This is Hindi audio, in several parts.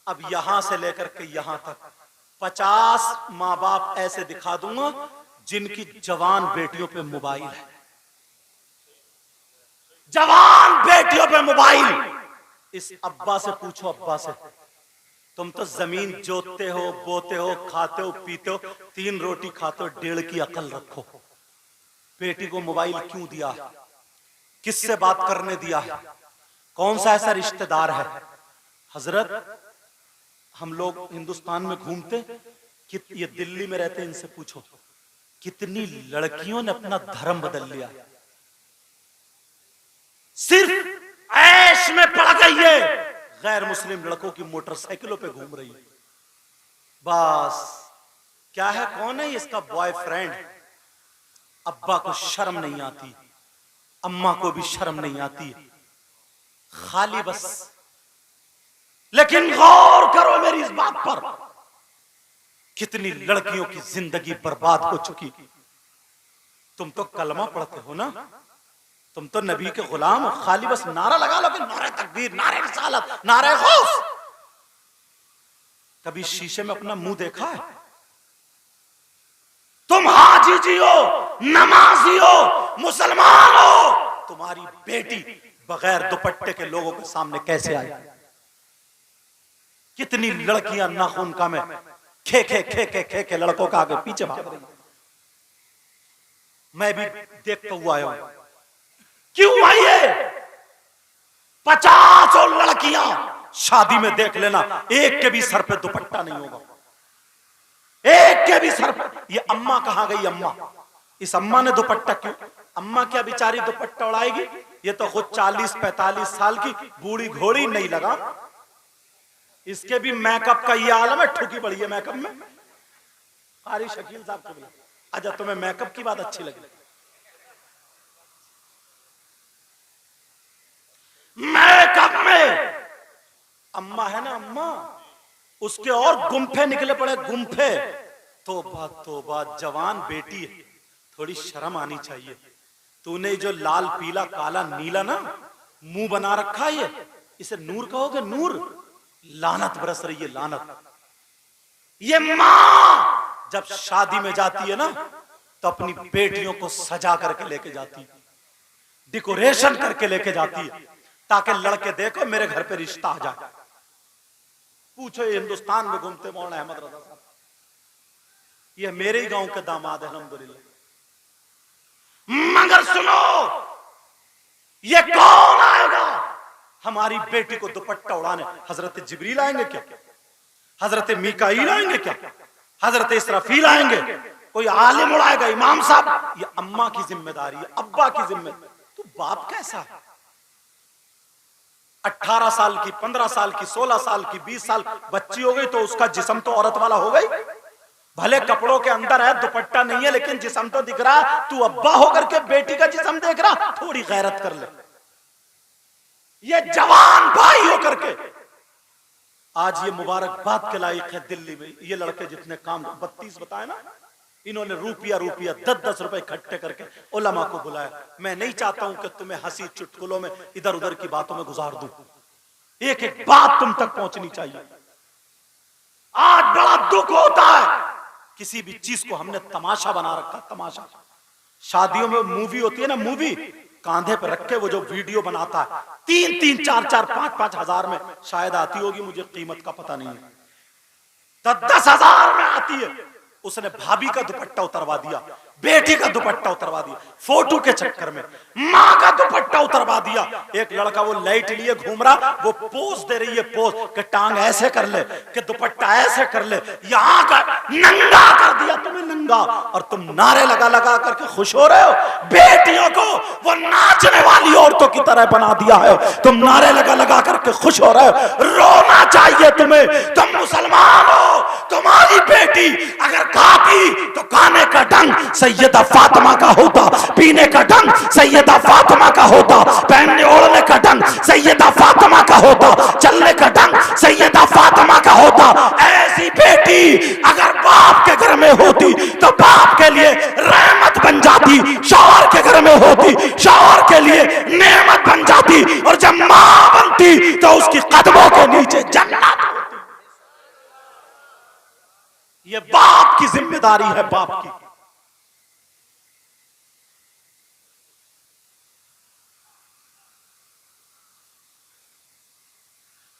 अब यहां से लेकर के यहां तक 50 माँ बाप ऐसे दिखा दूंगा जिनकी जवान बेटियों पे मोबाइल है। जवान बेटियों पे मोबाइल। इस अब्बा से पूछो, अब्बा से, तुम तो जमीन जोतते हो, बोते हो, खाते हो, पीते हो, 3 रोटी खाते हो, 1.5 की अकल रखो। बेटी को मोबाइल क्यों दिया? किससे बात करने दिया है? कौन सा ऐसा रिश्तेदार है? हजरत, हम लोग हिंदुस्तान में घूमते कि ये दिल्ली में रहते, इनसे पूछो कितनी लड़कियों ने अपना धर्म बदल लिया। सिर्फ ऐश में पड़ गई है, गैर मुस्लिम लड़कों की मोटरसाइकिलों पे घूम रही है। बस क्या है, कौन है इसका बॉयफ्रेंड? अब्बा को शर्म नहीं आती, अम्मा को भी शर्म नहीं आती, खाली बस। लेकिन गौर करो मेरी इस बात पर, कितनी लड़कियों की जिंदगी बर्बाद हो चुकी। तुम तो कलमा पढ़ते हो ना, तुम तो नबी के गुलाम हो, खाली बस नारा लगा लो कि नारे तकबीर, नारे रिसालत, नारे गौस। कभी शीशे में अपना मुंह देखा है? तुम हाजी जी हो, नमाजी हो, मुसलमान हो, तुम्हारी बेटी बगैर दुपट्टे के लोगों के सामने कैसे आई? कितनी लड़कियां नाखूनका में खे खे खे खे खे खे लड़कों का आगे पीछे भाग रही। मैं भी देखता हुआ आया हूं। क्यों आई है? 50 लड़कियां शादी में देख लेना, एक के भी सर पे दुपट्टा नहीं होगा, एक के भी सर पे। ये अम्मा कहां गई? अम्मा, इस अम्मा ने दुपट्टा क्यों? अम्मा क्या बेचारी दुपट्टा उड़ाएगी? ये तो खुद 40-45 साल की बूढ़ी घोड़ी नहीं लगा। इसके भी मेकअप का ये आलम है, ठुकी पड़ी है मेकअप में। कारी शकील साहब को बोला, अच्छा तुम्हें मेकअप की बात अच्छी लगी? मेकअप में अम्मा है ना, अम्मा, उसके और गुम्फे निकले पड़े, गुम्फे। तौबा तौबा, जवान बेटी है, थोड़ी शर्म आनी चाहिए। तूने जो लाल पीला काला नीला ना मुंह बना रखा है, इसे नूर कहोगे? नूर? लानत बरस रही है, लानत। ये मां जब शादी में जाती है ना, तो अपनी बेटियों को सजा करके लेके जाती है, डेकोरेशन करके लेके जाती है, ताकि लड़के देखो मेरे घर पे रिश्ता आ जाए। पूछो, ये हिंदुस्तान में घूमते मौलाना अहमद रजा साहब, ये मेरे ही गांव के दामाद है अल्हम्दुलिल्लाह। मगर सुनो, ये कौन आएगा हमारी बेटी को दुपट्टा उड़ाने? हजरत जिब्रील आएंगे क्या? हजरत मीकाईल आएंगे क्या? हजरत इसराफील आएंगे? कोई आलिम उड़ाएगा? इमाम साहब? ये अम्मा की जिम्मेदारी है, अब्बा की जिम्मेदारी। तो बाप कैसा है? 18 साल की, 15 साल की, 16 साल की, 20 साल बच्ची हो गई तो उसका जिस्म तो औरत वाला हो गई। भले कपड़ों के अंदर है, दुपट्टा नहीं है, लेकिन जिस्म तो दिख रहा। तू अब्बा होकर के बेटी का जिस्म देख रहा, थोड़ी गैरत कर ले। ये जवान भाई होकर के आज ये मुबारकबाद के लायक है दिल्ली में, ये लड़के जितने काम 32 बताए ना, इन्होंने रुपया 10-10 रुपए इकट्ठे करके उलमा को बुलाया। मैं नहीं चाहता हूं कि तुम्हें हंसी चुटकुलों में इधर उधर की बातों में गुजार दूं, एक एक बात तुम तक पहुंचनी चाहिए। आज बड़ा दुख होता है, किसी भी चीज को हमने तमाशा बना रखा, तमाशा। शादियों में मूवी होती है ना, मूवी कांधे पर रख के वो जो वीडियो बनाता है, 3-3, 4-4, 5-5 हजार में शायद आती होगी, मुझे कीमत का पता नहीं है, 10-10 हजार में आती है। उसने भाभी का दुपट्टा उतरवा दिया, बेटी का दुपट्टा उतरवा दिया, फोटो के चक्कर में माँ का दुपट्टा उतरवा दिया। एक लड़का वो लाइट लिए घूम रहा, वो पोज दे रही है, पोज कि टांग ऐसे कर ले, कि दुपट्टा ऐसे कर ले, यहाँ का नंगा कर दिया तुम्हें, नंगा। और तुम नारे लगा लगा करके खुश हो रहे हो। बेटियों को वो नाचने वाली औरतों की तरह बना दिया है, तुम नारे लगा लगा करके खुश हो रहे हो। रोना चाहिए तुम्हें, तुम मुसलमान हो। तुम्हारी बेटी अगर खाती तो खाने का ढंग सैयदा फातिमा का होता, पीने का ढंग सैयदा फातिमा का होता, पहनने ओढ़ने का ढंग सैयदा फातिमा का होता, चलने का ढंग सैयदा फातिमा का होता। ऐसी बेटी अगर बाप के घर में होती तो बाप के लिए रहमत बन जाती, शौहर के घर में होती शौहर के लिए नेमत बन जाती, और जब मां बनती तो उसकी कदमों के नीचे जन्नत होती। ये बाप की जिम्मेदारी है, बाप की।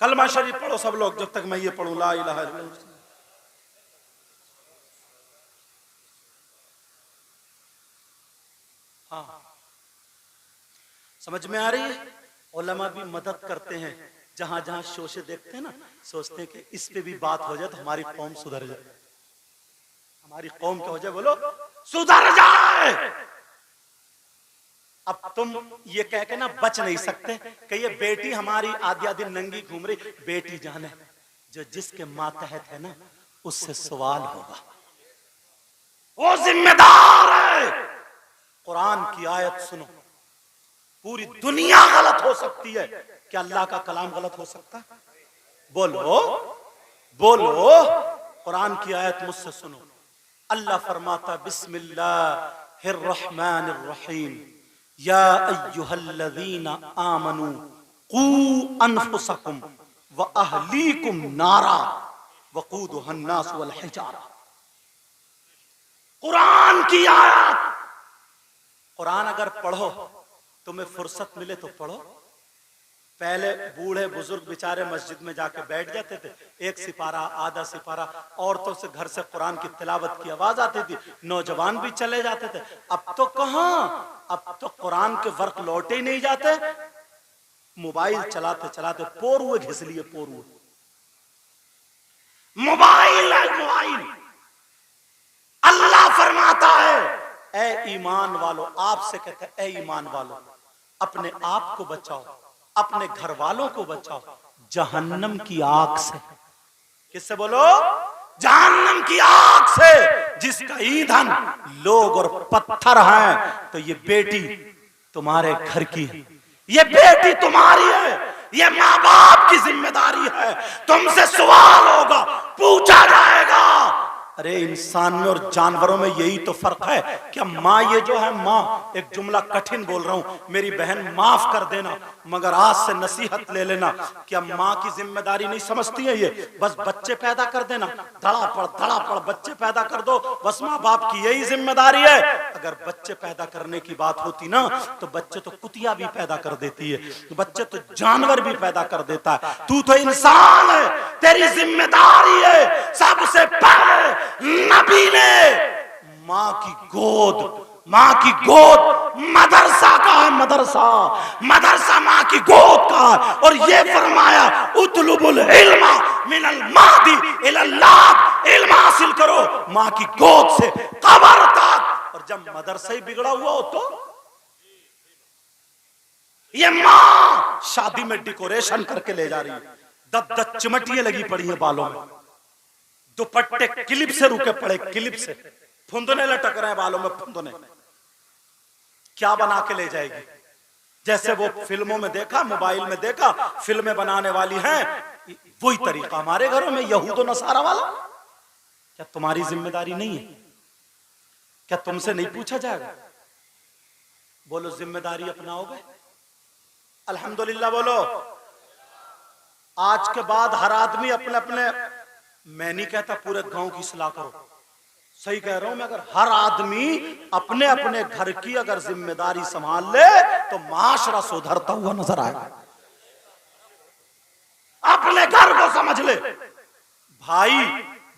कलमा शरीफ पढ़ो सब लोग, जब तक मैं ये पढ़ूं ला इलाहा इल्लल्लाह। हाँ, समझ में आ रही है? उलमा भी मदद करते हैं, जहां जहां शोशे देखते हैं ना, सोचते हैं कि इस पे भी बात हो जाए तो हमारी कौम सुधर जाए, हमारी कौम क्या हो जाए, बोलो सुधर जाए। अब तुम ये कह के ना बच नहीं सकते कि ये बेटी हमारी आधी आधी नंगी घूम रही, बेटी जाने जो जिसके मातहत है ना, उससे सवाल होगा, वो जिम्मेदार है। कुरान की आयत सुनो, पूरी दुनिया गलत हो सकती है, क्या अल्लाह का कलाम गलत हो सकता है? बोलो बोलो, कुरान की आयत मुझसे सुनो। अल्लाह फरमाता बिस्मिल्लाहिर रहमानिर रहीम, या अय्युहल्लज़ीना आमनू कू अनफुसकुम व अहलीकुम नारा वक़ूदुहन नास वल हिजारा। कुरान की आयत, कुरान अगर पढ़ो, तुम्हें फुर्सत मिले तो पढ़ो। पहले बूढ़े बुजुर्ग बेचारे मस्जिद में जाके बैठ जाते थे, एक सिपारा आधा सिपारा, औरतों से घर से कुरान की तिलावत की आवाज आती थी, नौजवान भी चले जाते थे। अब तो कहां, अब तो कुरान के वर्क लौटे ही नहीं जाते, मोबाइल चलाते चलाते पोर हुए घिस लिए, पोर हुए। मोबाइल है मोबाइल। अल्लाह फरमाता है, ए ईमान वालों, आपसे कहते हैं ए ईमान वालों, अपने आप को बचाओ, अपने घर वालों को बचाओ जहन्नम की आग से। किससे बोलो? जहन्नम की आग से, जिसका ईंधन लोग और पत्थर हैं। तो ये बेटी तुम्हारे घर की है, ये बेटी तुम्हारी है, ये माँ बाप की जिम्मेदारी है। तुमसे सवाल होगा, पूछा जाएगा। अरे इंसान में और जानवरों में यही तो फर्क है। क्या माँ ये जो है माँ, एक जुमला कठिन बोल रहा हूं, मेरी बहन माफ कर देना, मगर आज से नसीहत ले लेना। क्या माँ की जिम्मेदारी नहीं समझती है ये? बस बच्चे पैदा कर देना, धड़ा पड़ बच्चे पैदा कर दो, बस माँ बाप की यही जिम्मेदारी है। अगर बच्चे पैदा करने की बात होती ना, तो बच्चे तो कुतिया भी पैदा कर देती है, बच्चे तो जानवर भी पैदा कर देता है। तू तो इंसान है, तेरी जिम्मेदारी है। सबसे पहले नबी ने माँ की गोद मदरसा का है, मदरसा माँ की गोद का है। और ये फरमाया उतलुबुल इल्मा मिनल महदी इलल लाद, इल्म हासिल करो माँ की गोद से कब्र तक। और जब मदरसा ही बिगड़ा हुआ हो तो ये माँ शादी में डेकोरेशन करके ले जा रही है, 10 चिमटियां लगी पड़ी है बालों में, दुपट्टे क्लिप से रुके पड़े, क्लिप से फुंदने लटक रहे हैं बालों में, फुंदने। क्या बना के ले जाएगी? जैसे वो फिल्मों में देखा, मोबाइल में देखा, फिल्में बनाने वाली हैं, वही तरीका हमारे घरों में यहूद और नसारा वाला। क्या तुम्हारी जिम्मेदारी नहीं है? क्या तुमसे नहीं पूछा जाएगा? बोलो जिम्मेदारी अपनाओगे? अल्हम्दुलिल्लाह बोलो। आज के बाद हर आदमी अपने अपने, मैं नहीं कहता पूरे गांव की सलाह करो, सही कह रहा हूं मैं, अगर हर आदमी अपने अपने घर की अगर जिम्मेदारी संभाल ले तो माशरा सुधरता हुआ नजर आएगा। अपने घर को समझ ले। भाई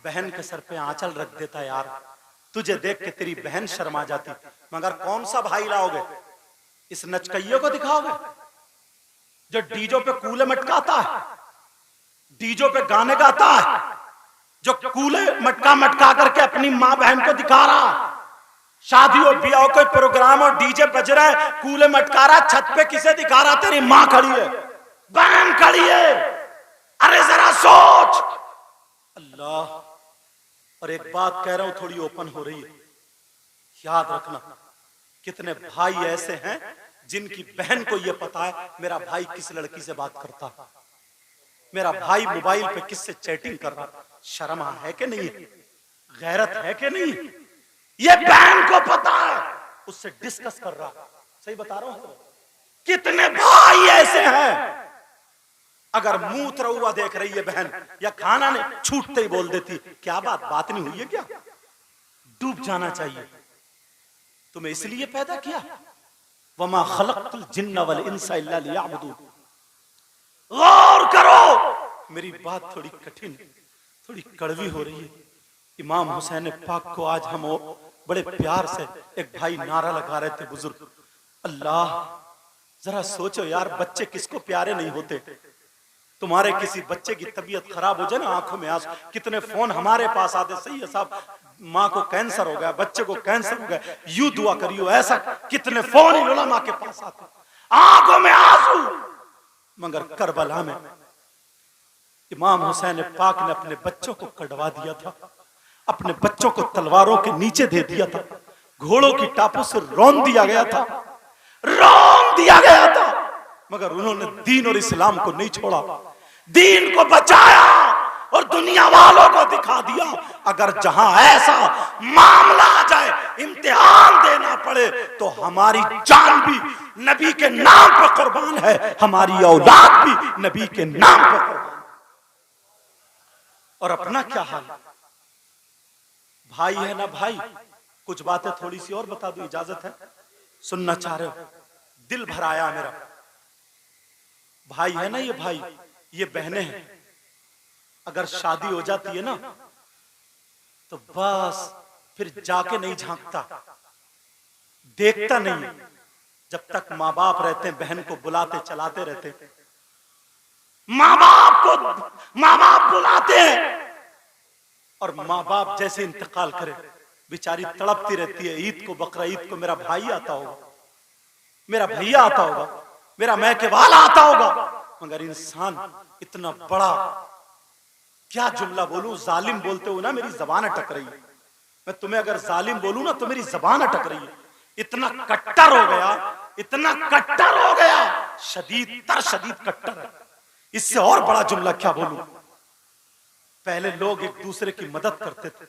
बहन के सर पे आंचल रख देता है यार, तुझे देख के तेरी बहन शर्मा जाती, मगर कौन सा भाई लाओगे? इस नचकइये को दिखाओगे जो डीजो पे कूले मटकाता है, डीजो पे गाने गाता है, जो कूले मटका करके अपनी माँ बहन को दिखा रहा। शादी और ब्याह कोई प्रोग्राम और डीजे बज रहा है, कूले मटका रहा, छत पे किसे दिखा रहा? तेरी माँ खड़ी है, बहन खड़ी है। अरे जरा सोच। अल्लाह। और एक बात कह रहा हूं, थोड़ी ओपन हो रही है, याद रखना, कितने भाई ऐसे हैं जिनकी बहन को यह पता है मेरा भाई किस लड़की से बात करता है, मेरा भाई मोबाइल पे किससे चैटिंग कर रहा। शर्म है कि नहीं? गैरत है कि नहीं? ये बहन को पता है, उससे डिस्कस कर रहा। सही बता रहा हूं। कितने भाई ऐसे हैं अगर मूत्र हुआ देख रही है बहन या खाना ने छूटते ही बोल देती, क्या बात नहीं हुई है क्या? डूब जाना चाहिए। तुम्हें इसलिए पैदा किया, वमा खलक़तुल जिन्ना वल इंसा इल्ला लियअबुदून। गौर करो, मेरी बात थोड़ी कठिन, थोड़ी कड़वी हो रही है। इमाम हुसैन पाक को आज हम बड़े प्यार से एक भाई नारा लगा रहे थे, बुजुर्ग, अल्लाह, जरा सोचो यार, बच्चे किसको प्यारे नहीं होते। तुम्हारे किसी बच्चे की तबीयत खराब हो जाए ना, आंखों में आंसू, कितने फोन हमारे पास आते, सही है साहब, माँ को कैंसर हो गया, बच्चे को कैंसर हो गया, यूं दुआ करियो, ऐसा कितने फोन उलमा के पास आते, आंखों में आंसू। मगर करबला में इमाम हुसैन पाक ने अपने बच्चों को कटवा दिया था, अपने बच्चों को तलवारों के नीचे दे दिया था, घोड़ों की टापों से रौंद दिया गया था, रौंद दिया गया था, मगर उन्होंने दीन और इस्लाम को नहीं छोड़ा, दीन को बचाया और दुनिया वालों को दिखा दिया। अगर जहां ऐसा मामला आ जाए, इम्तिहान देना पड़े, तो हमारी जान भी नबी के नाम पर कुर्बान है, हमारी औलाद भी नबी के नाम पर कुर्बान। और अपना क्या हाल, भाई है ना भाई, कुछ बातें थोड़ी सी और बता दूं, इजाजत है? सुनना चाह रहे हो? दिल भर आया मेरा। भाई है ना ये भाई, ये बहनें हैं, अगर शादी हो जाती है ना तो बस फिर जाके नहीं झांकता, देखता नहीं, जब तक माँ बाप रहते हैं बहन को बुलाते चलाते रहते, माँ बाप बुलाते हैं, और माँ बाप जैसे इंतकाल करे बेचारी तड़पती रहती है, ईद को बकरा ईद को मेरा भाई आता होगा, मेरा भैया आता होगा, मेरा मैके वाला आता होगा, मगर इंसान इतना बड़ा, क्या जुमला बोलूं, जालिम बोलते हो ना, मेरी जबान अटक रही है, मैं तुम्हें अगर जालिम बोलूं ना तो मेरी जबान अटक रही है, इतना कट्टर हो गया, इतना कट्टर हो गया, शदीद कट्टर है, इससे और बड़ा जुमला क्या बोलूं। पहले लोग एक दूसरे की मदद करते थे,